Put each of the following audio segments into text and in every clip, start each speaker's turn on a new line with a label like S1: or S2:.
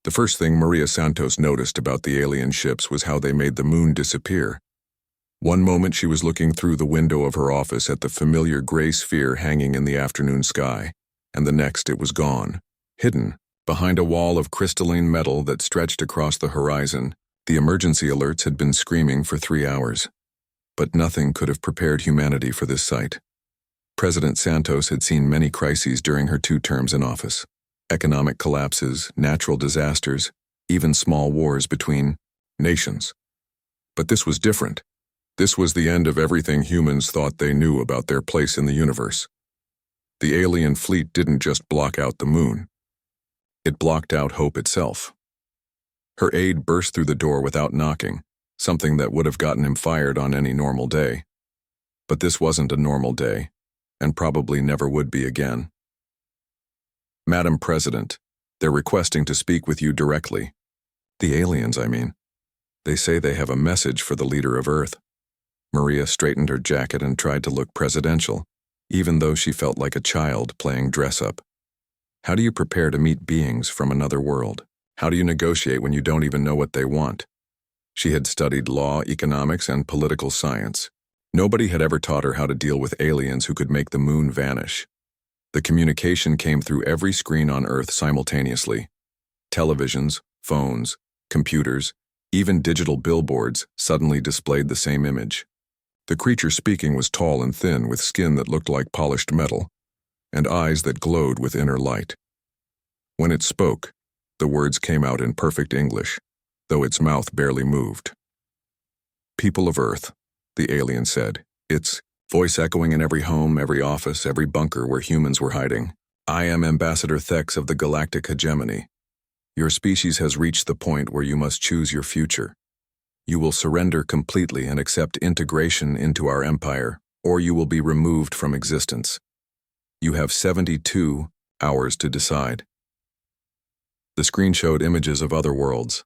S1: The first thing Maria Santos noticed about the alien ships was how they made the moon disappear. One moment she was looking through the window of her office at the familiar gray sphere hanging in the afternoon sky, and the next it was gone, hidden behind a wall of crystalline metal that stretched across the horizon. The emergency alerts had been screaming for 3 hours. But nothing could have prepared humanity for this sight. President Santos had seen many crises during her 2 terms in office. Economic collapses, natural disasters, even small wars between nations. But this was different. This was the end of everything humans thought they knew about their place in the universe. The alien fleet didn't just block out the moon. It blocked out hope itself. Her aide burst through the door without knocking, something that would have gotten him fired on any normal day. But this wasn't a normal day, and probably never would be again. Madam President, they're requesting to speak with you directly. The aliens, I mean. They say they have a message for the leader of Earth. Maria straightened her jacket and tried to look presidential, even though she felt like a child playing dress-up. How do you prepare to meet beings from another world? How do you negotiate when you don't even know what they want? She had studied law, economics, and political science. Nobody had ever taught her how to deal with aliens who could make the moon vanish. The communication came through every screen on Earth simultaneously. Televisions, phones, computers, even digital billboards suddenly displayed the same image. The creature speaking was tall and thin with skin that looked like polished metal, and eyes that glowed with inner light. When it spoke, the words came out in perfect English, though its mouth barely moved. People of Earth, the alien said, its voice echoing in every home, every office, every bunker where humans were hiding. I am Ambassador Thex of the Galactic Hegemony. Your species has reached the point where you must choose your future. You will surrender completely and accept integration into our empire, or you will be removed from existence. You have 72 hours to decide. The screen showed images of other worlds,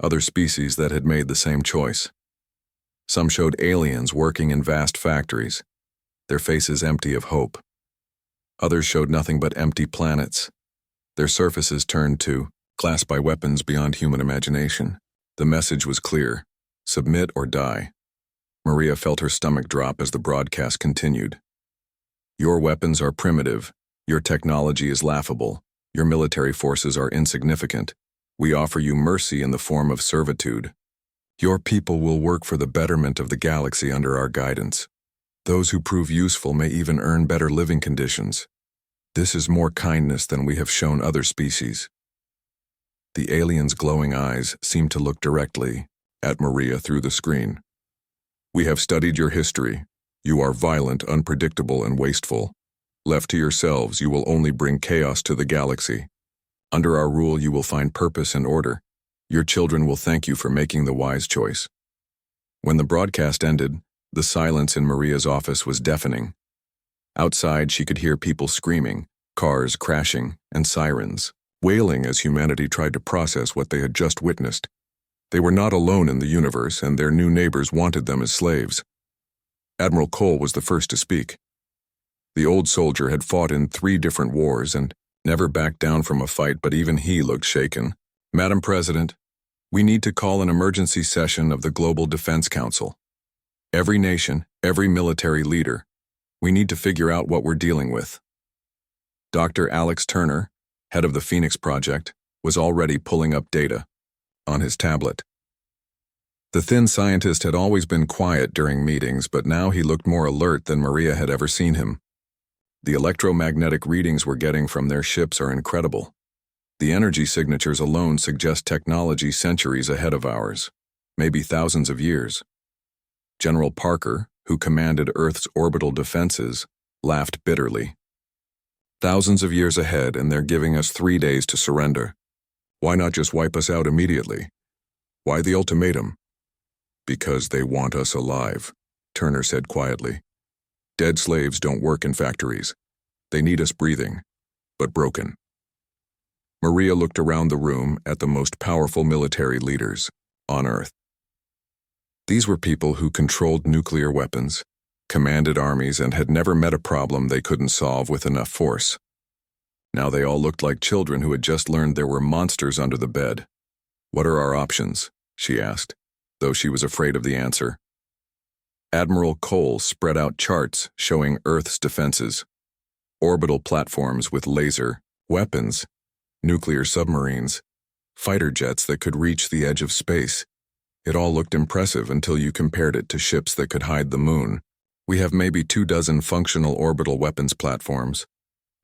S1: other species that had made the same choice. Some showed aliens working in vast factories, their faces empty of hope. Others showed nothing but empty planets, their surfaces turned to glass by weapons beyond human imagination. The message was clear: submit or die. Maria felt her stomach drop as the broadcast continued. Your weapons are primitive, your technology is laughable, your military forces are insignificant. We offer you mercy in the form of servitude. Your people will work for the betterment of the galaxy under our guidance. Those who prove useful may even earn better living conditions. This is more kindness than we have shown other species. The alien's glowing eyes seemed to look directly at Maria through the screen. We have studied your history. You are violent, unpredictable, and wasteful. Left to yourselves, you will only bring chaos to the galaxy. Under our rule, you will find purpose and order. Your children will thank you for making the wise choice. When the broadcast ended, the silence in Maria's office was deafening. Outside, she could hear people screaming, cars crashing, and sirens, wailing as humanity tried to process what they had just witnessed. They were not alone in the universe, and their new neighbors wanted them as slaves. Admiral Cole was the first to speak. The old soldier had fought in 3 different wars and never backed down from a fight, but even he looked shaken. Madam President, we need to call an emergency session of the Global Defense Council. Every nation, every military leader, we need to figure out what we're dealing with. Dr. Alex Turner, head of the Phoenix Project, was already pulling up data on his tablet. The thin scientist had always been quiet during meetings, but now he looked more alert than Maria had ever seen him. The electromagnetic readings we're getting from their ships are incredible. The energy signatures alone suggest technology centuries ahead of ours, maybe thousands of years. General Parker, who commanded Earth's orbital defenses, laughed bitterly. Thousands of years ahead, and they're giving us 3 days to surrender. Why not just wipe us out immediately? Why the ultimatum? Because they want us alive, Turner said quietly. Dead slaves don't work in factories. They need us breathing, but broken. Maria looked around the room at the most powerful military leaders on Earth. These were people who controlled nuclear weapons, commanded armies, and had never met a problem they couldn't solve with enough force. Now they all looked like children who had just learned there were monsters under the bed. "What are our options?" she asked, though she was afraid of the answer. Admiral Cole spread out charts showing Earth's defenses. Orbital platforms with laser, weapons, nuclear submarines, fighter jets that could reach the edge of space. It all looked impressive until you compared it to ships that could hide the moon. "We have maybe 24 functional orbital weapons platforms.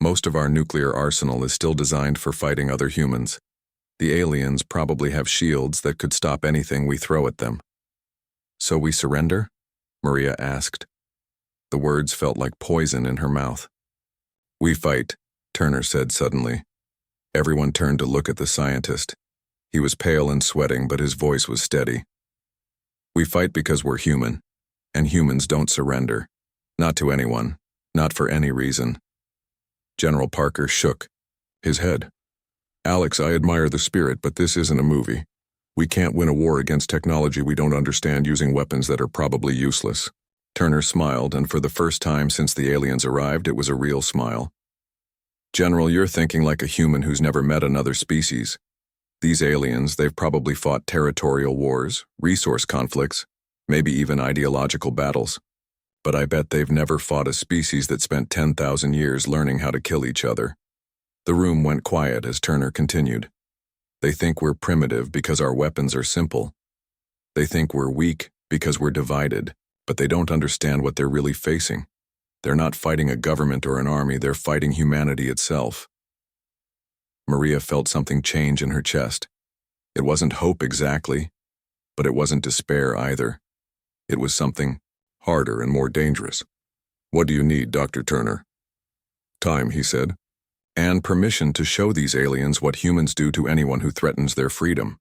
S1: Most of our nuclear arsenal is still designed for fighting other humans. The aliens probably have shields that could stop anything we throw at them." "So we surrender?" Maria asked. The words felt like poison in her mouth. "We fight," Turner said suddenly. Everyone turned to look at the scientist. He was pale and sweating, but his voice was steady. "We fight because we're human, and humans don't surrender. Not to anyone, not for any reason." General Parker shook his head. "Alex, I admire the spirit, but this isn't a movie. We can't win a war against technology we don't understand using weapons that are probably useless." Turner smiled, and for the first time since the aliens arrived, it was a real smile. "General, you're thinking like a human who's never met another species. These aliens, they've probably fought territorial wars, resource conflicts, maybe even ideological battles. But I bet they've never fought a species that spent 10,000 years learning how to kill each other." The room went quiet as Turner continued. "They think we're primitive because our weapons are simple. They think we're weak because we're divided, but they don't understand what they're really facing. They're not fighting a government or an army, they're fighting humanity itself." Maria felt something change in her chest. It wasn't hope exactly, but it wasn't despair either. It was something harder and more dangerous. "What do you need, Dr. Turner?" "Time," he said, "and permission to show these aliens what humans do to anyone who threatens their freedom."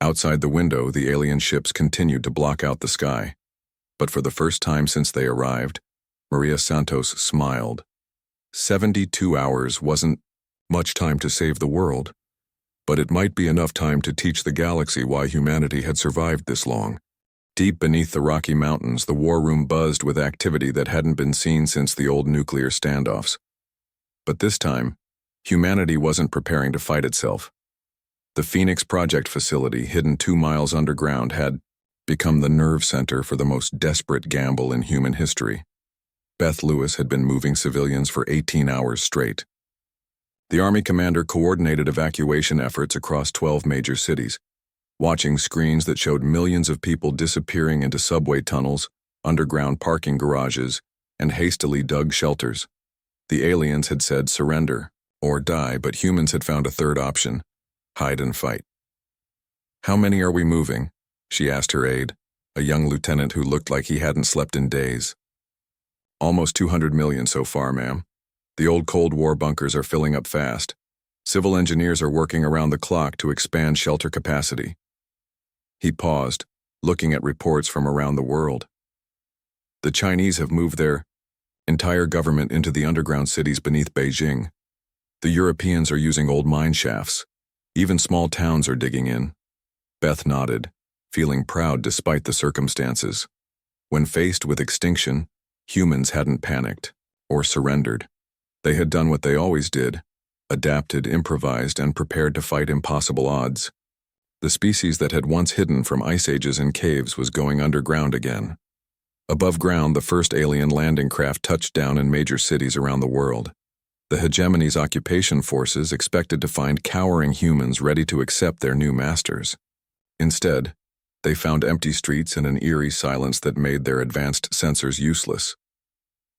S1: Outside the window, the alien ships continued to block out the sky. But for the first time since they arrived, Maria Santos smiled. 72 hours wasn't much time to save the world, but it might be enough time to teach the galaxy why humanity had survived this long. Deep beneath the Rocky Mountains, the war room buzzed with activity that hadn't been seen since the old nuclear standoffs. But this time, humanity wasn't preparing to fight itself. The Phoenix Project facility, hidden 2 miles underground, had become the nerve center for the most desperate gamble in human history. Beth Lewis had been moving civilians for 18 hours straight. The Army commander coordinated evacuation efforts across 12 major cities, watching screens that showed millions of people disappearing into subway tunnels, underground parking garages, and hastily dug shelters. The aliens had said surrender or die, but humans had found a third option: hide and fight. "How many are we moving?" she asked her aide, a young lieutenant who looked like he hadn't slept in days. "Almost 200 million so far, ma'am. The old Cold War bunkers are filling up fast. Civil engineers are working around the clock to expand shelter capacity." He paused, looking at reports from around the world. "The Chinese have moved their entire government into the underground cities beneath Beijing. The Europeans are using old mine shafts. Even small towns are digging in." Beth nodded, feeling proud despite the circumstances. When faced with extinction, humans hadn't panicked or surrendered. They had done what they always did: adapted, improvised, and prepared to fight impossible odds. The species that had once hidden from ice ages in caves was going underground again. Above ground, the first alien landing craft touched down in major cities around the world. The hegemony's occupation forces expected to find cowering humans ready to accept their new masters. Instead, they found empty streets and an eerie silence that made their advanced sensors useless.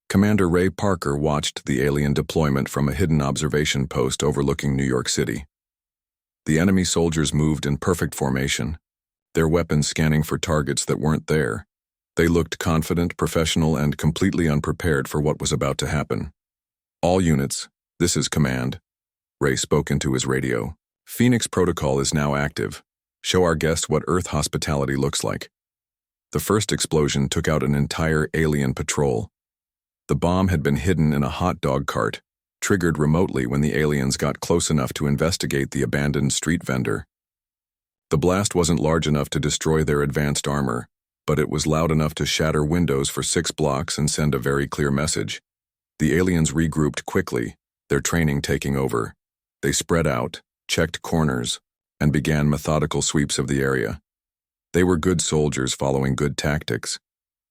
S1: Commander Ray Parker watched the alien deployment from a hidden observation post overlooking New York City. The enemy soldiers moved in perfect formation, their weapons scanning for targets that weren't there. They looked confident, professional, and completely unprepared for what was about to happen. "All units, this is command." Ray spoke into his radio. "Phoenix Protocol is now active. Show our guests what Earth hospitality looks like." The first explosion took out an entire alien patrol. The bomb had been hidden in a hot dog cart, triggered remotely when the aliens got close enough to investigate the abandoned street vendor. The blast wasn't large enough to destroy their advanced armor, but it was loud enough to shatter windows for 6 blocks and send a very clear message. The aliens regrouped quickly, their training taking over. They spread out, checked corners, and began methodical sweeps of the area. They were good soldiers following good tactics.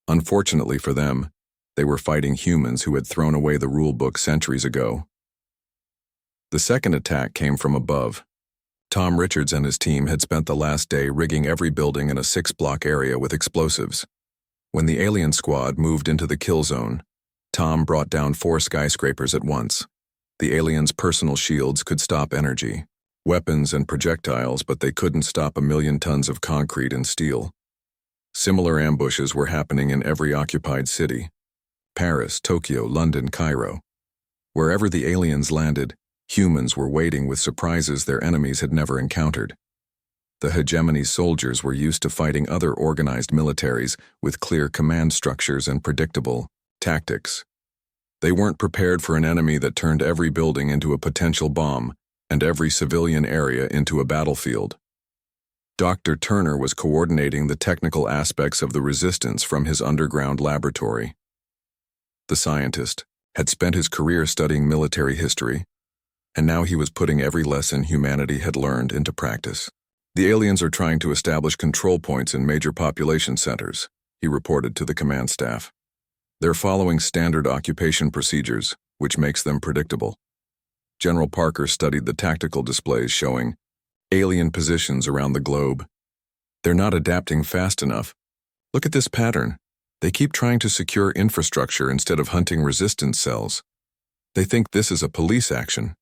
S1: Unfortunately for them, they were fighting humans who had thrown away the rulebook centuries ago. The second attack came from above. Tom Richards and his team had spent the last day rigging every building in a 6-block area with explosives. When the alien squad moved into the kill zone, Tom brought down 4 skyscrapers at once. The aliens' personal shields could stop energy, weapons, and projectiles, but they couldn't stop 1,000,000 tons of concrete and steel. Similar ambushes were happening in every occupied city: Paris, Tokyo, London, Cairo. Wherever the aliens landed, humans were waiting with surprises their enemies had never encountered. The hegemony soldiers were used to fighting other organized militaries with clear command structures and predictable tactics. They weren't prepared for an enemy that turned every building into a potential bomb and every civilian area into a battlefield. Dr. Turner was coordinating the technical aspects of the resistance from his underground laboratory. The scientist had spent his career studying military history, and now he was putting every lesson humanity had learned into practice. The aliens are trying to establish control points in major population centers, he reported to the command staff. They're following standard occupation procedures, which makes them predictable. General Parker studied the tactical displays showing alien positions around the globe. They're not adapting fast enough. Look at this pattern. They keep trying to secure infrastructure instead of hunting resistance cells. They think this is a police action.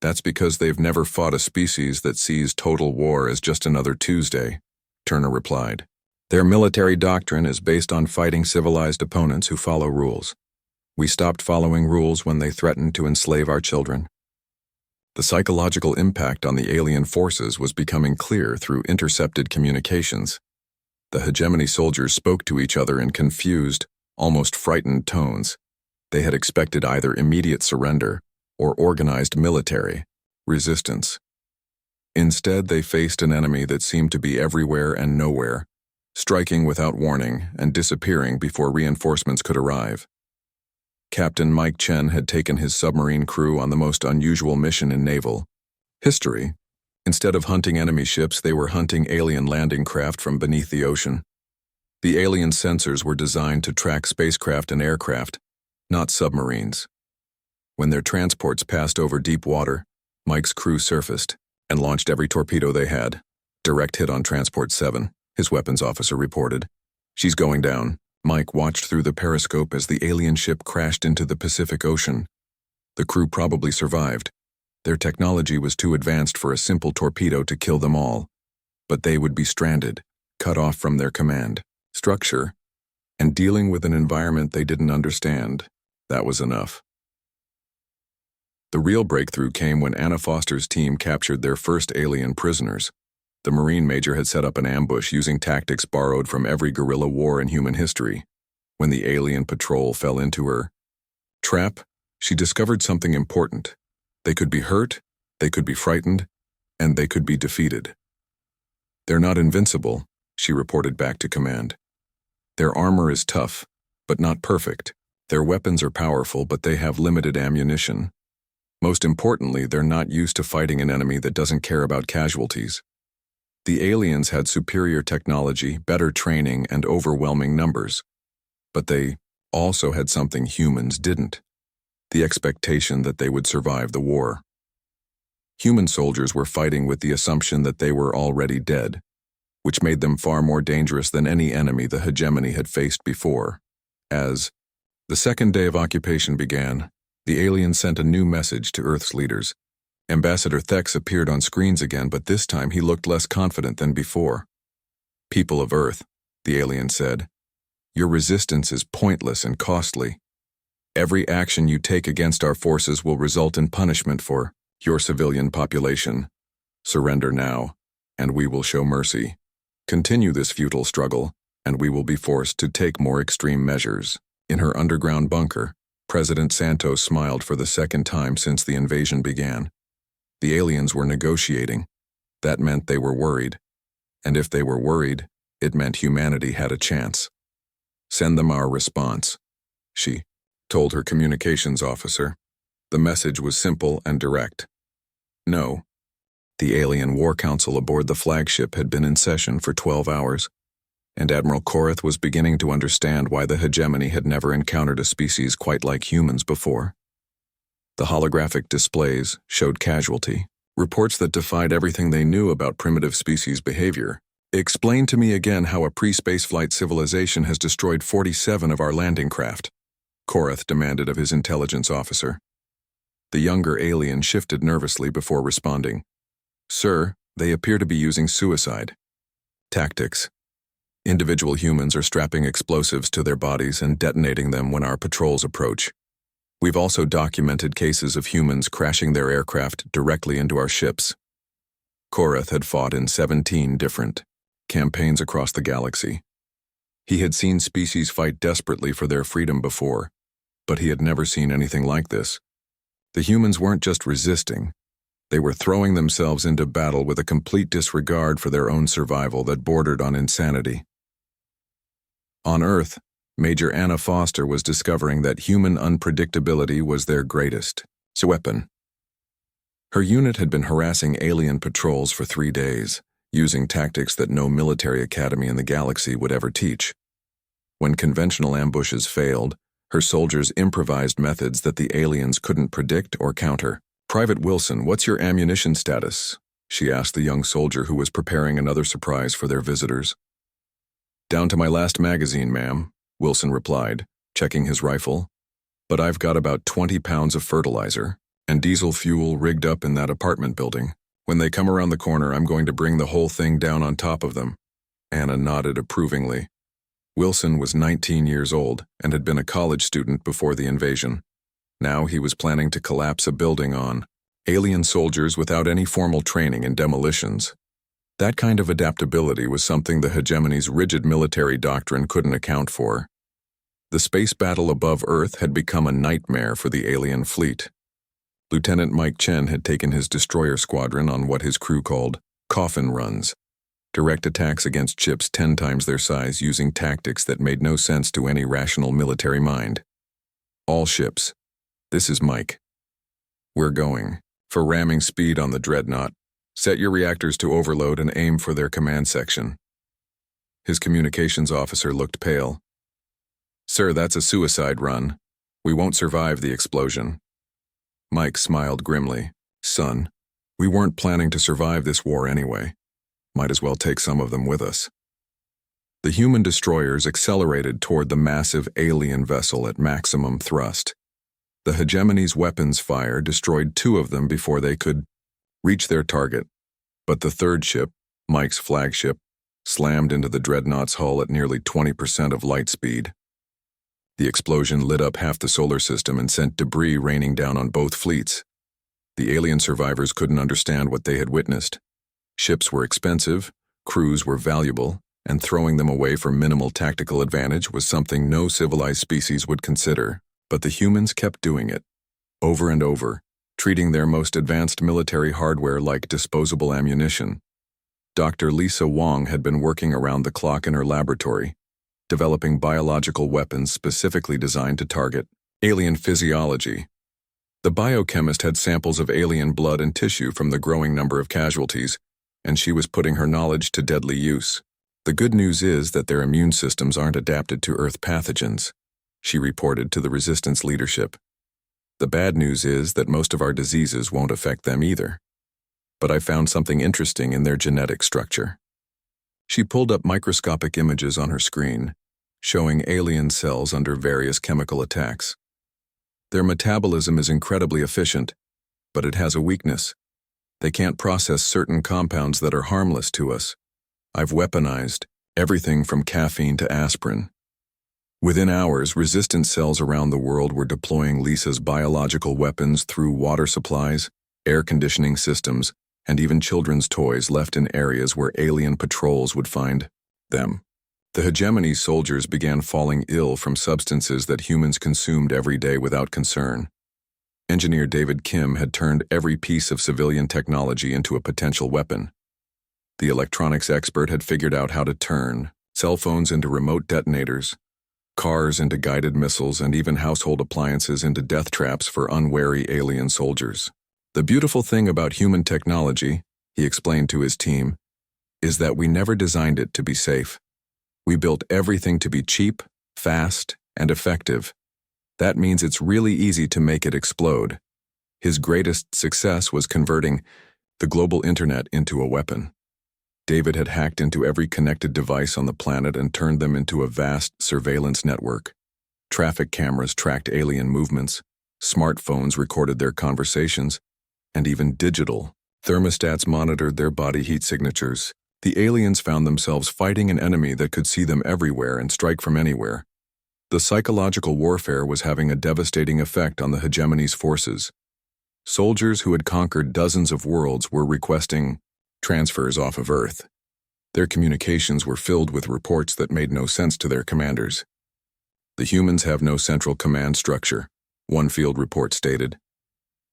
S1: That's because they've never fought a species that sees total war as just another Tuesday, Turner replied. Their military doctrine is based on fighting civilized opponents who follow rules. We stopped following rules when they threatened to enslave our children. The psychological impact on the alien forces was becoming clear through intercepted communications. The hegemony soldiers spoke to each other in confused, almost frightened tones. They had expected either immediate surrender or organized military resistance. Instead, they faced an enemy that seemed to be everywhere and nowhere, striking without warning and disappearing before reinforcements could arrive. Captain Mike Chen had taken his submarine crew on the most unusual mission in naval history. Instead of hunting enemy ships, they were hunting alien landing craft from beneath the ocean. The alien sensors were designed to track spacecraft and aircraft, not submarines. When their transports passed over deep water, Mike's crew surfaced and launched every torpedo they had. Direct hit on Transport 7, his weapons officer reported. She's going down. Mike watched through the periscope as the alien ship crashed into the Pacific Ocean. The crew probably survived. Their technology was too advanced for a simple torpedo to kill them all. But they would be stranded, cut off from their command structure, and dealing with an environment they didn't understand. That was enough. The real breakthrough came when Anna Foster's team captured their first alien prisoners. The Marine Major had set up an ambush using tactics borrowed from every guerrilla war in human history. When the alien patrol fell into her trap, she discovered something important. They could be hurt, they could be frightened, and they could be defeated. They're not invincible, she reported back to command. Their armor is tough, but not perfect. Their weapons are powerful, but they have limited ammunition. Most importantly, they're not used to fighting an enemy that doesn't care about casualties. The aliens had superior technology, better training, and overwhelming numbers. But they also had something humans didn't: the expectation that they would survive the war. Human soldiers were fighting with the assumption that they were already dead, which made them far more dangerous than any enemy the hegemony had faced before. As the second day of occupation began, the aliens sent a new message to Earth's leaders. Ambassador Thex appeared on screens again, but this time he looked less confident than before. People of Earth, the alien said, your resistance is pointless and costly. Every action you take against our forces will result in punishment for your civilian population. Surrender now, and we will show mercy. Continue this futile struggle, and we will be forced to take more extreme measures. In her underground bunker, President Santos smiled for the second time since the invasion began. The aliens were negotiating. That meant they were worried. And if they were worried, it meant humanity had a chance. Send them our response, she told her communications officer. The message was simple and direct. No. The alien war council aboard the flagship had been in session for 12 hours, and Admiral Korath was beginning to understand why the hegemony had never encountered a species quite like humans before. The holographic displays showed casualty, reports that defied everything they knew about primitive species behavior. Explain to me again how a pre-spaceflight civilization has destroyed 47 of our landing craft, Korath demanded of his intelligence officer. The younger alien shifted nervously before responding. Sir, they appear to be using suicide tactics. Individual humans are strapping explosives to their bodies and detonating them when our patrols approach. We've also documented cases of humans crashing their aircraft directly into our ships. Korath had fought in 17 different campaigns across the galaxy. He had seen species fight desperately for their freedom before, but he had never seen anything like this. The humans weren't just resisting. They were throwing themselves into battle with a complete disregard for their own survival that bordered on insanity. On Earth, Major Anna Foster was discovering that human unpredictability was their greatest weapon. Her unit had been harassing alien patrols for 3 days, using tactics that no military academy in the galaxy would ever teach. When conventional ambushes failed, her soldiers improvised methods that the aliens couldn't predict or counter. Private Wilson, what's your ammunition status? She asked the young soldier who was preparing another surprise for their visitors. Down to my last magazine, ma'am, Wilson replied, checking his rifle. But I've got about 20 pounds of fertilizer and diesel fuel rigged up in that apartment building. When they come around the corner, I'm going to bring the whole thing down on top of them. Anna nodded approvingly. Wilson was 19 years old and had been a college student before the invasion. Now he was planning to collapse a building on alien soldiers without any formal training in demolitions. That kind of adaptability was something the hegemony's rigid military doctrine couldn't account for. The space battle above Earth had become a nightmare for the alien fleet. Lieutenant Mike Chen had taken his destroyer squadron on what his crew called coffin runs, direct attacks against ships 10 times their size using tactics that made no sense to any rational military mind. All ships. This is Mike. We're going for ramming speed on the dreadnought. Set your reactors to overload and aim for their command section. His communications officer looked pale. Sir, that's a suicide run. We won't survive the explosion. Mike smiled grimly. Son, we weren't planning to survive this war anyway. Might as well take some of them with us. The human destroyers accelerated toward the massive alien vessel at maximum thrust. The hegemony's weapons fire destroyed 2 of them before they could reach their target, but the third ship, Mike's flagship, slammed into the dreadnought's hull at nearly 20% of light speed. The explosion lit up half the solar system and sent debris raining down on both fleets. The alien survivors couldn't understand what they had witnessed. Ships were expensive, crews were valuable, and throwing them away for minimal tactical advantage was something no civilized species would consider. But the humans kept doing it, over and over, treating their most advanced military hardware like disposable ammunition. Dr. Lisa Wong had been working around the clock in her laboratory, developing biological weapons specifically designed to target alien physiology. The biochemist had samples of alien blood and tissue from the growing number of casualties, and she was putting her knowledge to deadly use. The good news is that their immune systems aren't adapted to Earth pathogens, she reported to the resistance leadership. The bad news is that most of our diseases won't affect them either. But I found something interesting in their genetic structure. She pulled up microscopic images on her screen, showing alien cells under various chemical attacks. Their metabolism is incredibly efficient, but it has a weakness. They can't process certain compounds that are harmless to us. I've weaponized everything from caffeine to aspirin. Within hours, resistant cells around the world were deploying Lisa's biological weapons through water supplies, air conditioning systems, and even children's toys left in areas where alien patrols would find them. The hegemony soldiers began falling ill from substances that humans consumed every day without concern. Engineer David Kim had turned every piece of civilian technology into a potential weapon. The electronics expert had figured out how to turn cell phones into remote detonators, cars into guided missiles, and even household appliances into death traps for unwary alien soldiers. The beautiful thing about human technology, he explained to his team, is that we never designed it to be safe. We built everything to be cheap, fast, and effective. That means it's really easy to make it explode. His greatest success was converting the global internet into a weapon. David had hacked into every connected device on the planet and turned them into a vast surveillance network. Traffic cameras tracked alien movements, smartphones recorded their conversations, and even digital thermostats monitored their body heat signatures. The aliens found themselves fighting an enemy that could see them everywhere and strike from anywhere. The psychological warfare was having a devastating effect on the hegemony's forces. Soldiers who had conquered dozens of worlds were requesting transfers off of Earth. Their communications were filled with reports that made no sense to their commanders. The humans have no central command structure, one field report stated.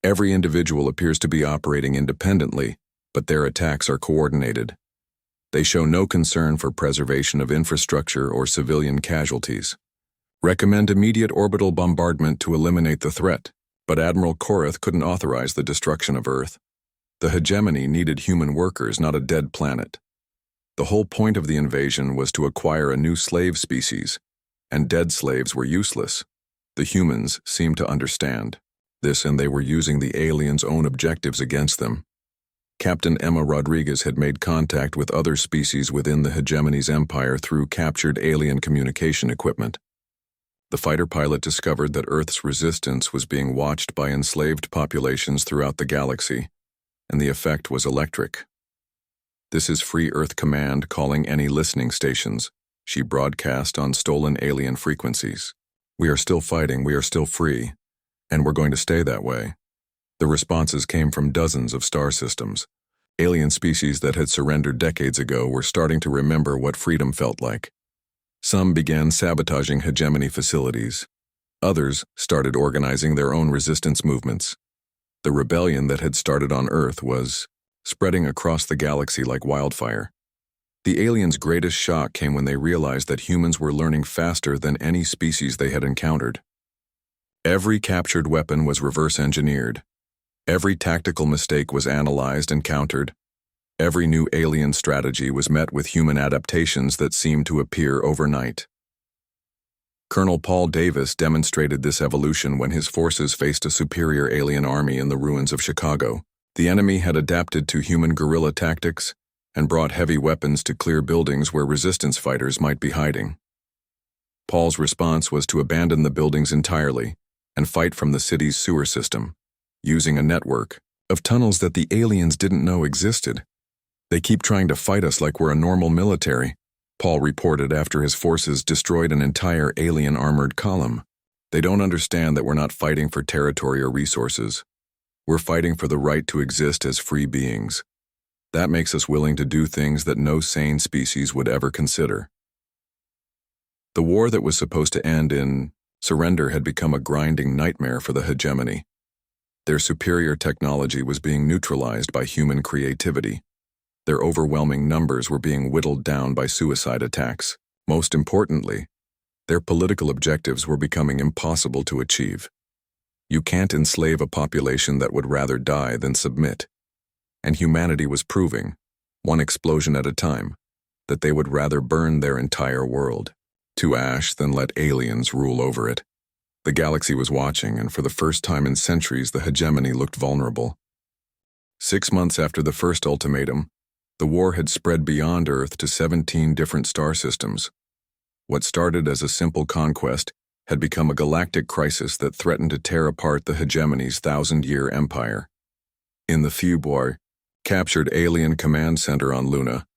S1: Every individual appears to be operating independently, but their attacks are coordinated. They show no concern for preservation of infrastructure or civilian casualties. Recommend immediate orbital bombardment to eliminate the threat, but Admiral Korath couldn't authorize the destruction of Earth. The hegemony needed human workers, not a dead planet. The whole point of the invasion was to acquire a new slave species, and dead slaves were useless. The humans seemed to understand this, and they were using the aliens' own objectives against them. Captain Emma Rodriguez had made contact with other species within the hegemony's empire through captured alien communication equipment. The fighter pilot discovered that Earth's resistance was being watched by enslaved populations throughout the galaxy, and the effect was electric. "This is Free Earth Command calling any listening stations," she broadcast on stolen alien frequencies. "We are still fighting, we are still free, and we're going to stay that way." The responses came from dozens of star systems. Alien species that had surrendered decades ago were starting to remember what freedom felt like. Some began sabotaging hegemony facilities. Others started organizing their own resistance movements. The rebellion that had started on Earth was spreading across the galaxy like wildfire. The aliens' greatest shock came when they realized that humans were learning faster than any species they had encountered. Every captured weapon was reverse-engineered. Every tactical mistake was analyzed and countered. Every new alien strategy was met with human adaptations that seemed to appear overnight. Colonel Paul Davis demonstrated this evolution when his forces faced a superior alien army in the ruins of Chicago. The enemy had adapted to human guerrilla tactics and brought heavy weapons to clear buildings where resistance fighters might be hiding. Paul's response was to abandon the buildings entirely and fight from the city's sewer system, using a network of tunnels that the aliens didn't know existed. "They keep trying to fight us like we're a normal military," Paul reported after his forces destroyed an entire alien armored column. "They don't understand that we're not fighting for territory or resources. We're fighting for the right to exist as free beings. That makes us willing to do things that no sane species would ever consider." The war that was supposed to end in surrender had become a grinding nightmare for the hegemony. Their superior technology was being neutralized by human creativity. Their overwhelming numbers were being whittled down by suicide attacks. Most importantly, their political objectives were becoming impossible to achieve. You can't enslave a population that would rather die than submit. And humanity was proving, one explosion at a time, that they would rather burn their entire world to ash than let aliens rule over it. The galaxy was watching, and for the first time in centuries, the hegemony looked vulnerable. 6 months after the first ultimatum, the war had spread beyond Earth to 17 different star systems. What started as a simple conquest had become a galactic crisis that threatened to tear apart the hegemony's 1,000-year empire. In the FY captured alien command center on Luna,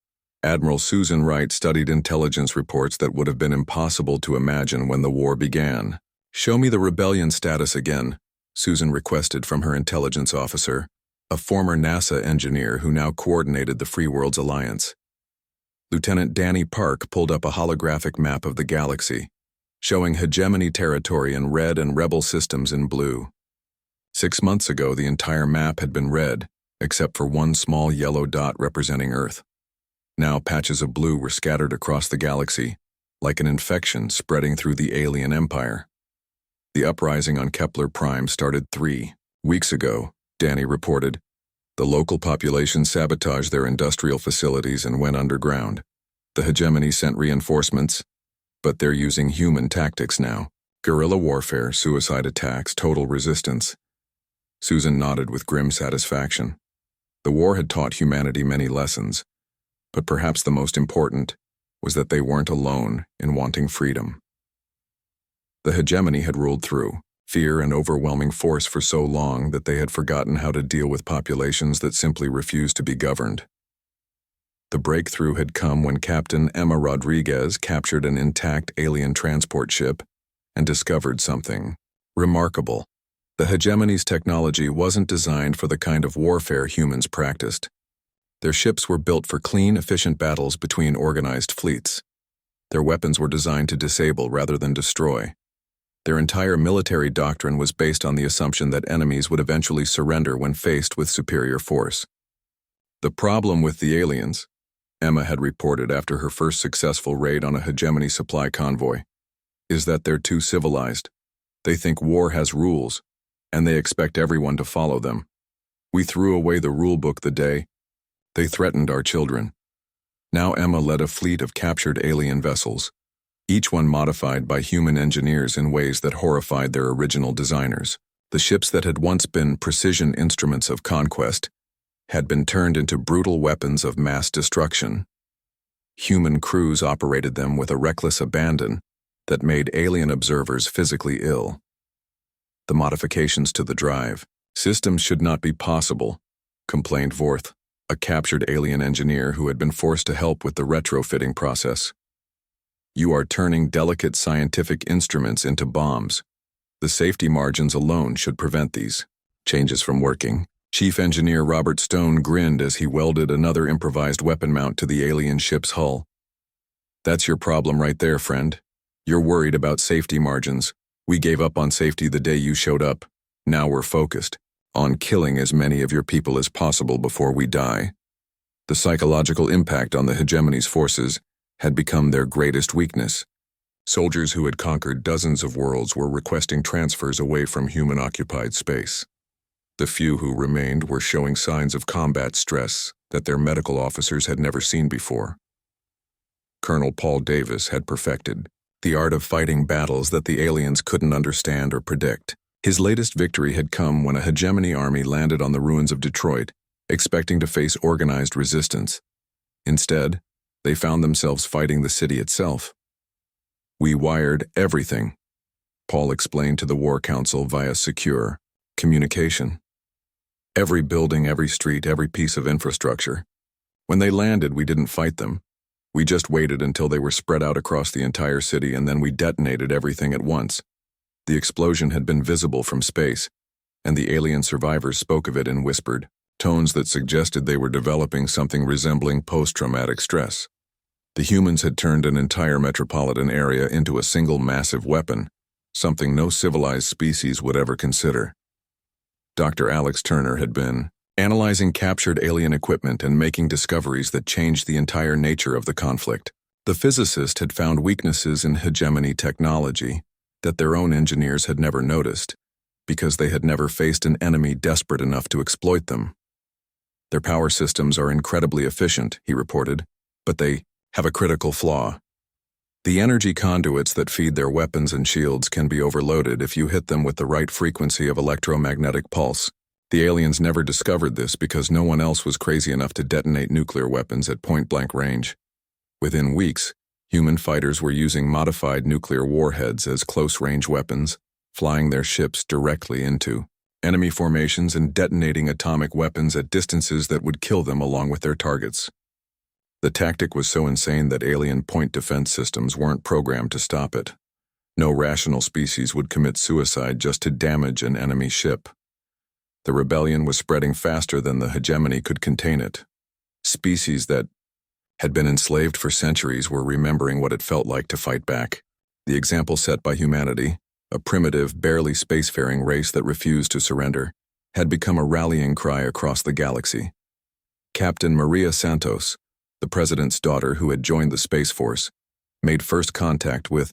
S1: Admiral Susan Wright studied intelligence reports that would have been impossible to imagine when the war began. "Show me the rebellion status again," Susan requested from her intelligence officer, a former NASA engineer who now coordinated the Free Worlds Alliance. Lieutenant Danny Park pulled up a holographic map of the galaxy, showing hegemony territory in red and rebel systems in blue. 6 months ago, the entire map had been red, except for one small yellow dot representing Earth. Now patches of blue were scattered across the galaxy, like an infection spreading through the alien empire. The uprising on Kepler Prime started 3 weeks ago, Danny reported. The local population sabotaged their industrial facilities and went underground. The hegemony sent reinforcements, but they're using human tactics now. Guerrilla warfare, suicide attacks, total resistance. Susan nodded with grim satisfaction. The war had taught humanity many lessons, but perhaps the most important was that they weren't alone in wanting freedom. The hegemony had ruled through fear and overwhelming force for so long that they had forgotten how to deal with populations that simply refused to be governed. The breakthrough had come when Captain Emma Rodriguez captured an intact alien transport ship and discovered something remarkable. The hegemony's technology wasn't designed for the kind of warfare humans practiced. Their ships were built for clean, efficient battles between organized fleets. Their weapons were designed to disable rather than destroy. Their entire military doctrine was based on the assumption that enemies would eventually surrender when faced with superior force. The problem with the aliens, Emma had reported after her first successful raid on a hegemony supply convoy, is that they're too civilized. They think war has rules, and they expect everyone to follow them. We threw away the rulebook the day they threatened our children. Now Emma led a fleet of captured alien vessels, each one modified by human engineers in ways that horrified their original designers. The ships that had once been precision instruments of conquest had been turned into brutal weapons of mass destruction. Human crews operated them with a reckless abandon that made alien observers physically ill. The modifications to the drive systems should not be possible, complained Vorth, a captured alien engineer who had been forced to help with the retrofitting process. You are turning delicate scientific instruments into bombs. The safety margins alone should prevent these changes from working. Chief Engineer Robert Stone grinned as he welded another improvised weapon mount to the alien ship's hull. That's your problem right there, friend. You're worried about safety margins. We gave up on safety the day you showed up. Now we're focused on killing as many of your people as possible before we die. The psychological impact on the hegemony's forces had become their greatest weakness. Soldiers who had conquered dozens of worlds were requesting transfers away from human-occupied space. The few who remained were showing signs of combat stress that their medical officers had never seen before. Colonel Paul Davis had perfected the art of fighting battles that the aliens couldn't understand or predict. His latest victory had come when a hegemony army landed on the ruins of Detroit, expecting to face organized resistance. Instead, they found themselves fighting the city itself. We wired everything, Paul explained to the War Council via secure communication. Every building, every street, every piece of infrastructure. When they landed, we didn't fight them. We just waited until they were spread out across the entire city, and then we detonated everything at once. The explosion had been visible from space, and the alien survivors spoke of it in whispered tones that suggested they were developing something resembling post-traumatic stress. The humans had turned an entire metropolitan area into a single massive weapon, something no civilized species would ever consider. Dr. Alex Turner had been analyzing captured alien equipment and making discoveries that changed the entire nature of the conflict. The physicist had found weaknesses in hegemony technology that their own engineers had never noticed, because they had never faced an enemy desperate enough to exploit them. Their power systems are incredibly efficient, he reported, but they have a critical flaw. The energy conduits that feed their weapons and shields can be overloaded if you hit them with the right frequency of electromagnetic pulse. The aliens never discovered this because no one else was crazy enough to detonate nuclear weapons at point-blank range. Within weeks, human fighters were using modified nuclear warheads as close-range weapons, flying their ships directly into enemy formations and detonating atomic weapons at distances that would kill them along with their targets. The tactic was so insane that alien point defense systems weren't programmed to stop it. No rational species would commit suicide just to damage an enemy ship. The rebellion was spreading faster than the hegemony could contain it. Species that had been enslaved for centuries were remembering what it felt like to fight back. The example set by humanity, a primitive, barely spacefaring race that refused to surrender, had become a rallying cry across the galaxy. Captain Maria Santos, the president's daughter who had joined the Space Force, made first contact with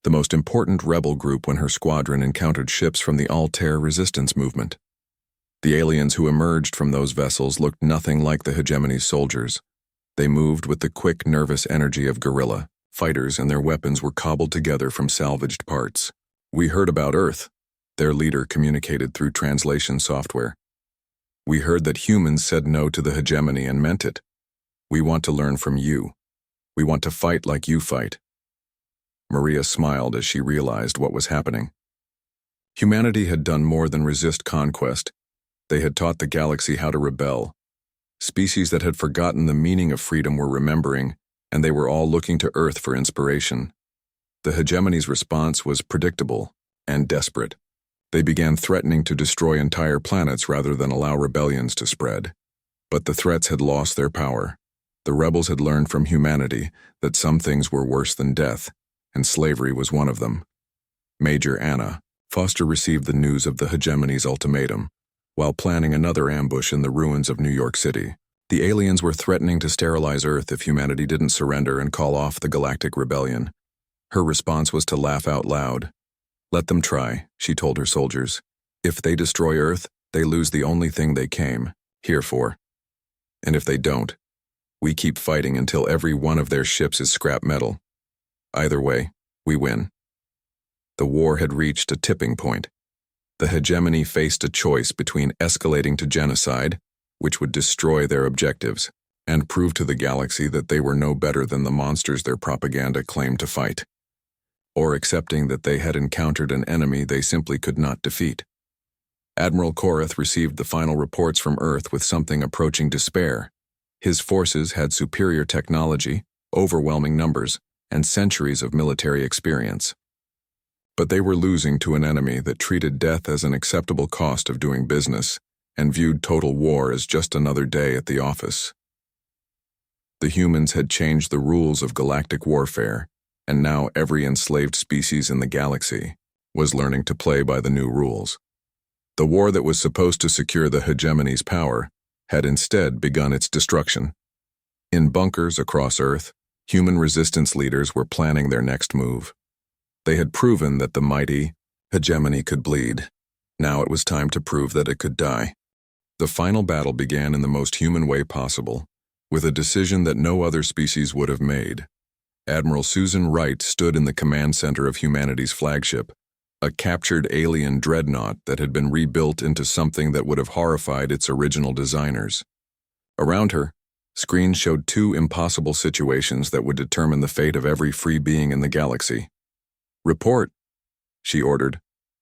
S1: the most important rebel group when her squadron encountered ships from the Altair resistance movement. The aliens who emerged from those vessels looked nothing like the hegemony's soldiers. They moved with the quick, nervous energy of guerrilla fighters, and their weapons were cobbled together from salvaged parts. "We heard about Earth," their leader communicated through translation software. "We heard that humans said no to the hegemony and meant it. We want to learn from you. We want to fight like you fight." Maria smiled as she realized what was happening. Humanity had done more than resist conquest. They had taught the galaxy how to rebel. Species that had forgotten the meaning of freedom were remembering, and they were all looking to Earth for inspiration. The hegemony's response was predictable and desperate. They began threatening to destroy entire planets rather than allow rebellions to spread. But the threats had lost their power. The rebels had learned from humanity that some things were worse than death, and slavery was one of them. Major Anna Foster received the news of the hegemony's ultimatum while planning another ambush in the ruins of New York City. The aliens were threatening to sterilize Earth if humanity didn't surrender and call off the Galactic Rebellion. Her response was to laugh out loud. "Let them try," she told her soldiers. "If they destroy Earth, they lose the only thing they came here for. And if they don't, we keep fighting until every one of their ships is scrap metal. Either way, we win." The war had reached a tipping point. The hegemony faced a choice between escalating to genocide, which would destroy their objectives, and prove to the galaxy that they were no better than the monsters their propaganda claimed to fight, or accepting that they had encountered an enemy they simply could not defeat. Admiral Korath received the final reports from Earth with something approaching despair. His forces had superior technology, overwhelming numbers, and centuries of military experience. But they were losing to an enemy that treated death as an acceptable cost of doing business and viewed total war as just another day at the office. The humans had changed the rules of galactic warfare, and now every enslaved species in the galaxy was learning to play by the new rules. The war that was supposed to secure the hegemony's power had instead begun its destruction. In bunkers across Earth, human resistance leaders were planning their next move. They had proven that the mighty hegemony could bleed. Now it was time to prove that it could die. The final battle began in the most human way possible, with a decision that no other species would have made. Admiral Susan Wright stood in the command center of humanity's flagship, a captured alien dreadnought that had been rebuilt into something that would have horrified its original designers. Around her, screens showed two impossible situations that would determine the fate of every free being in the galaxy. "Report," she ordered,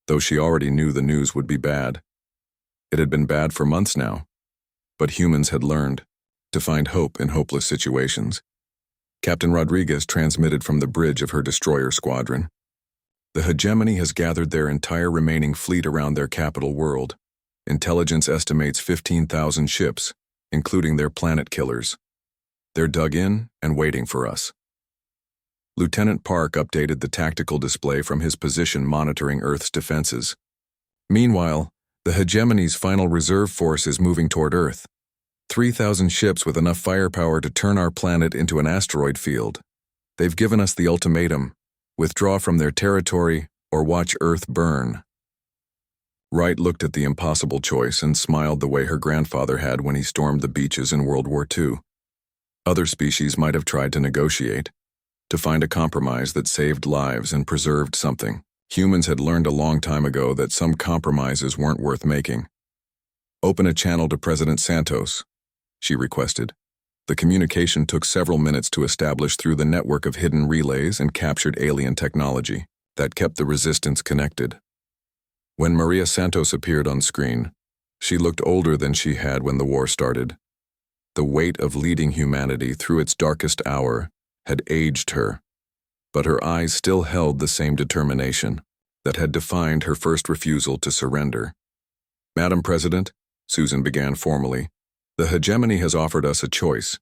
S1: though she already knew the news would be bad. It had been bad for months now, but humans had learned to find hope in hopeless situations. Captain Rodriguez transmitted from the bridge of her destroyer squadron. "The hegemony has gathered their entire remaining fleet around their capital world. Intelligence estimates 15,000 ships, including their planet killers. They're dug in and waiting for us." Lieutenant Park updated the tactical display from his position monitoring Earth's defenses. Meanwhile, the hegemony's final reserve force is moving toward Earth. 3,000 ships with enough firepower to turn our planet into an asteroid field. They've given us the ultimatum: withdraw from their territory or watch Earth burn. Wright looked at the impossible choice and smiled the way her grandfather had when he stormed the beaches in World War II. Other species might have tried to negotiate, to find a compromise that saved lives and preserved something. Humans had learned a long time ago that some compromises weren't worth making. "Open a channel to President Santos," she requested. The communication took several minutes to establish through the network of hidden relays and captured alien technology that kept the resistance connected. When Maria Santos appeared on screen, she looked older than she had when the war started. The weight of leading humanity through its darkest hour had aged her, but her eyes still held the same determination that had defined her first refusal to surrender. "Madam President," Susan began formally, "the hegemony has offered us a choice.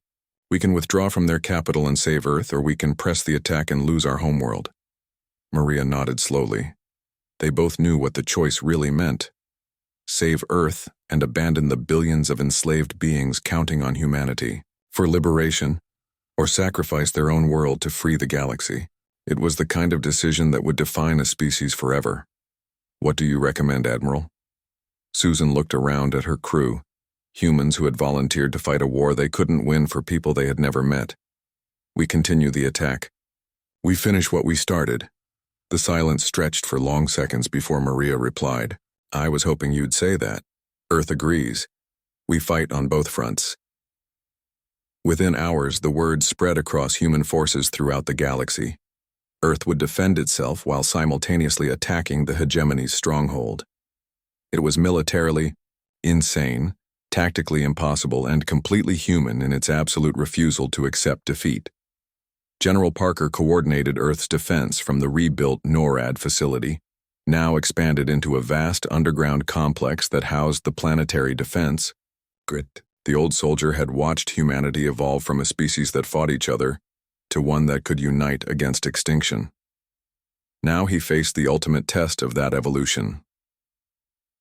S1: We can withdraw from their capital and save Earth, or we can press the attack and lose our homeworld." Maria nodded slowly. They both knew what the choice really meant: save Earth and abandon the billions of enslaved beings counting on humanity for liberation, or sacrifice their own world to free the galaxy. It was the kind of decision that would define a species forever. What do you recommend, Admiral? Susan looked around at her crew, humans who had volunteered to fight a war they couldn't win for people they had never met. We continue the attack. We finish what we started. The silence stretched for long seconds before Maria replied. I was hoping you'd say that. Earth agrees. We fight on both fronts. Within hours, the word spread across human forces throughout the galaxy. Earth would defend itself while simultaneously attacking the hegemony's stronghold. It was militarily insane, tactically impossible, and completely human in its absolute refusal to accept defeat. General Parker coordinated Earth's defense from the rebuilt NORAD facility, now expanded into a vast underground complex that housed the planetary defense. Grit. The old soldier had watched humanity evolve from a species that fought each other to one that could unite against extinction. Now he faced the ultimate test of that evolution.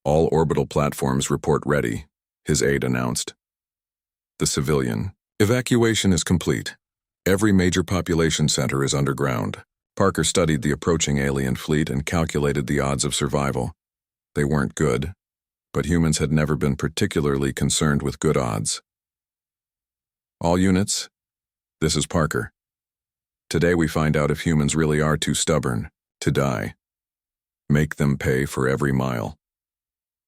S1: All orbital platforms report ready, his aide announced. The civilian. Evacuation is complete. Every major population center is underground. Parker studied the approaching alien fleet and calculated the odds of survival. They weren't good, but humans had never been particularly concerned with good odds. All units, this is Parker. Today we find out if humans really are too stubborn to die. Make them pay for every mile.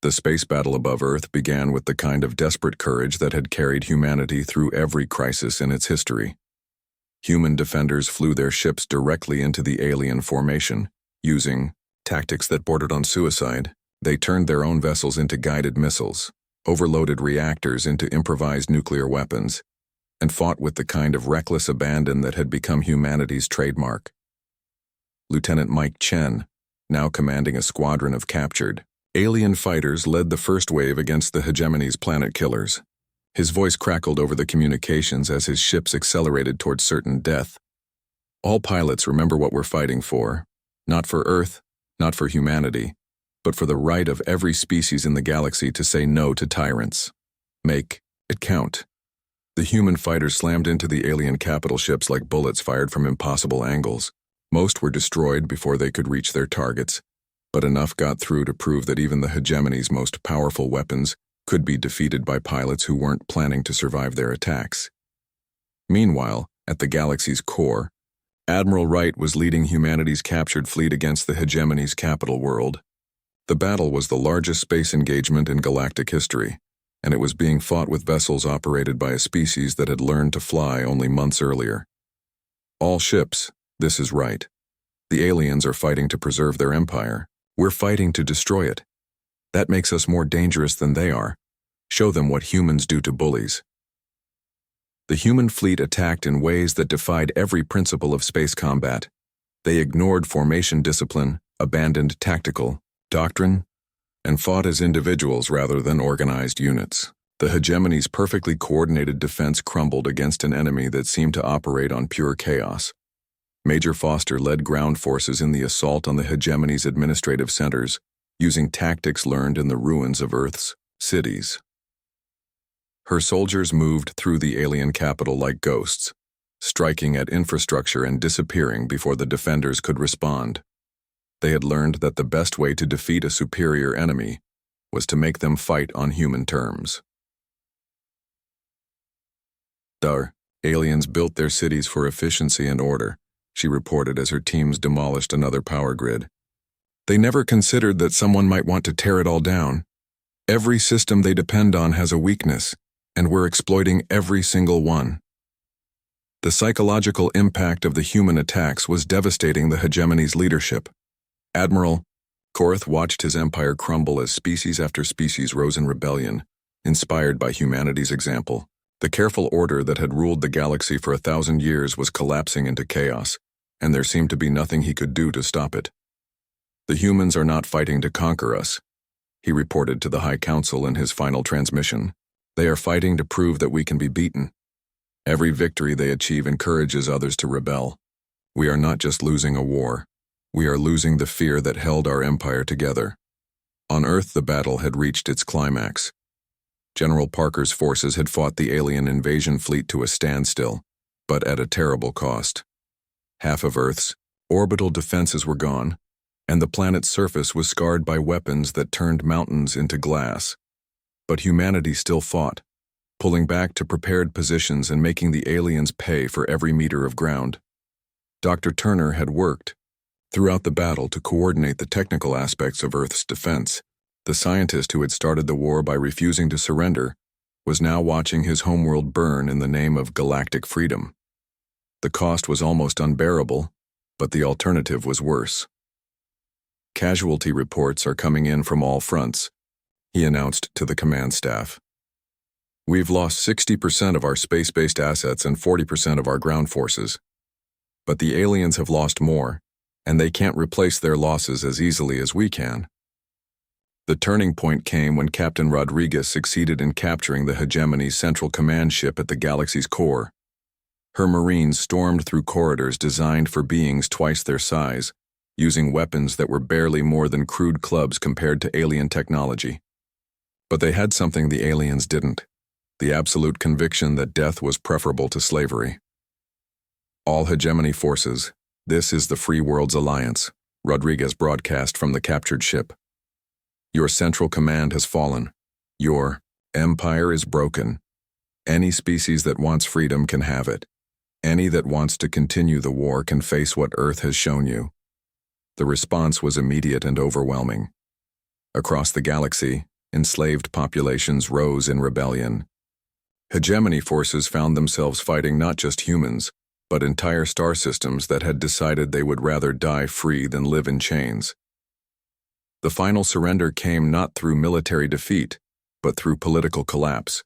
S1: The space battle above Earth began with the kind of desperate courage that had carried humanity through every crisis in its history. Human defenders flew their ships directly into the alien formation. Using tactics that bordered on suicide, they turned their own vessels into guided missiles, overloaded reactors into improvised nuclear weapons, and fought with the kind of reckless abandon that had become humanity's trademark. Lieutenant Mike Chen, now commanding a squadron of captured alien fighters, led the first wave against the hegemony's planet killers. His voice crackled over the communications as his ships accelerated towards certain death. All pilots, remember what we're fighting for. Not for Earth, not for humanity, but for the right of every species in the galaxy to say no to tyrants. Make it count. The human fighters slammed into the alien capital ships like bullets fired from impossible angles. Most were destroyed before they could reach their targets, but enough got through to prove that even the hegemony's most powerful weapons could be defeated by pilots who weren't planning to survive their attacks. Meanwhile, at the galaxy's core, Admiral Wright was leading humanity's captured fleet against the hegemony's capital world. The battle was the largest space engagement in galactic history, and it was being fought with vessels operated by a species that had learned to fly only months earlier. All ships, this is right. The aliens are fighting to preserve their empire. We're fighting to destroy it. That makes us more dangerous than they are. Show them what humans do to bullies. The human fleet attacked in ways that defied every principle of space combat. They ignored formation discipline, abandoned tactical doctrine, and fought as individuals rather than organized units. The hegemony's perfectly coordinated defense crumbled against an enemy that seemed to operate on pure chaos. Major Foster led ground forces in the assault on the hegemony's administrative centers, using tactics learned in the ruins of Earth's cities. Her soldiers moved through the alien capital like ghosts, striking at infrastructure and disappearing before the defenders could respond. They had learned that the best way to defeat a superior enemy was to make them fight on human terms. The aliens built their cities for efficiency and order, she reported as her teams demolished another power grid. They never considered that someone might want to tear it all down. Every system they depend on has a weakness, and we're exploiting every single one. The psychological impact of the human attacks was devastating the hegemony's leadership. Admiral Korth watched his empire crumble as species after species rose in rebellion, inspired by humanity's example. The careful order that had ruled the galaxy for 1,000 years was collapsing into chaos, and there seemed to be nothing he could do to stop it. The humans are not fighting to conquer us, he reported to the High Council in his final transmission. They are fighting to prove that we can be beaten. Every victory they achieve encourages others to rebel. We are not just losing a war. We are losing the fear that held our empire together. On Earth, the battle had reached its climax. General Parker's forces had fought the alien invasion fleet to a standstill, but at a terrible cost. Half of Earth's orbital defenses were gone, and the planet's surface was scarred by weapons that turned mountains into glass. But humanity still fought, pulling back to prepared positions and making the aliens pay for every meter of ground. Dr. Turner had worked throughout the battle to coordinate the technical aspects of Earth's defense. The scientist who had started the war by refusing to surrender was now watching his homeworld burn in the name of galactic freedom. The cost was almost unbearable, but the alternative was worse. Casualty reports are coming in from all fronts, he announced to the command staff. We've lost 60% of our space-based assets and 40% of our ground forces. But the aliens have lost more, and they can't replace their losses as easily as we can. The turning point came when Captain Rodriguez succeeded in capturing the Hegemony's central command ship at the galaxy's core. Her Marines stormed through corridors designed for beings twice their size, using weapons that were barely more than crude clubs compared to alien technology. But they had something the aliens didn't: the absolute conviction that death was preferable to slavery. All Hegemony forces, this is the Free Worlds Alliance, Rodriguez broadcast from the captured ship. Your central command has fallen. Your empire is broken. Any species that wants freedom can have it. Any that wants to continue the war can face what Earth has shown you. The response was immediate and overwhelming. Across the galaxy, enslaved populations rose in rebellion. Hegemony forces found themselves fighting not just humans, but entire star systems that had decided they would rather die free than live in chains. The final surrender came not through military defeat, but through political collapse.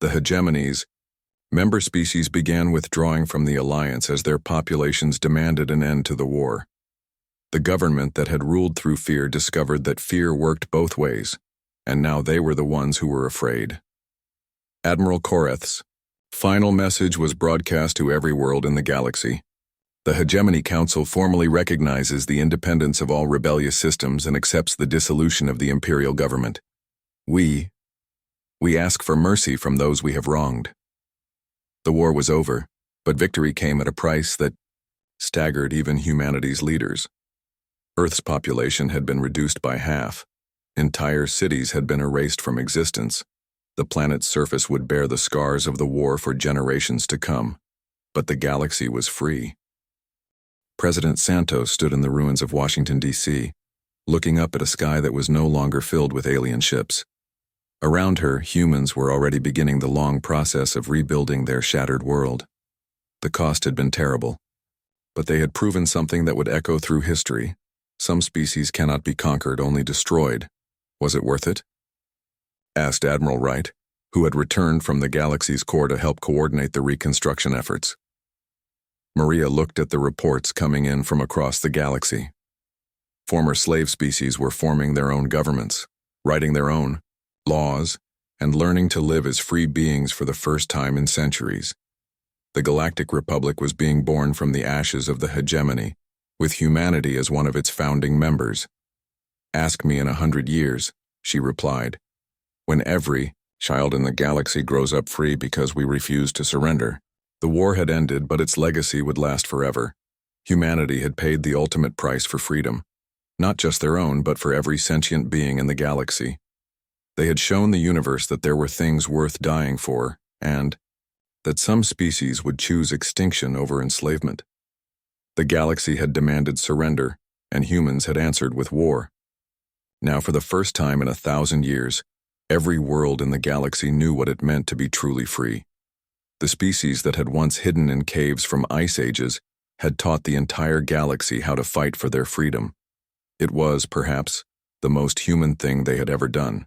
S1: The Hegemony's member species began withdrawing from the alliance as their populations demanded an end to the war. The government that had ruled through fear discovered that fear worked both ways, and now they were the ones who were afraid. Admiral Koreth's final message was broadcast to every world in the galaxy. The Hegemony Council formally recognizes the independence of all rebellious systems and accepts the dissolution of the imperial government. We ask for mercy from those we have wronged. The war was over, but victory came at a price that staggered even humanity's leaders. Earth's population had been reduced by half. Entire cities had been erased from existence. The planet's surface would bear the scars of the war for generations to come. But the galaxy was free. President Santos stood in the ruins of Washington, D.C., looking up at a sky that was no longer filled with alien ships. Around her, humans were already beginning the long process of rebuilding their shattered world. The cost had been terrible, but they had proven something that would echo through history. Some species cannot be conquered, only destroyed. Was it worth it? Asked Admiral Wright, who had returned from the galaxy's core to help coordinate the reconstruction efforts. Maria looked at the reports coming in from across the galaxy. Former slave species were forming their own governments, writing their own laws, and learning to live as free beings for the first time in centuries. The Galactic Republic was being born from the ashes of the Hegemony, with humanity as one of its founding members. Ask me in 100 years, she replied, when every child in the galaxy grows up free because we refuse to surrender. The war had ended, but its legacy would last forever. Humanity had paid the ultimate price for freedom, not just their own, but for every sentient being in the galaxy. They had shown the universe that there were things worth dying for, and that some species would choose extinction over enslavement. The galaxy had demanded surrender, and humans had answered with war. Now, for the first time in 1,000 years, every world in the galaxy knew what it meant to be truly free. The species that had once hidden in caves from ice ages had taught the entire galaxy how to fight for their freedom. It was, perhaps, the most human thing they had ever done.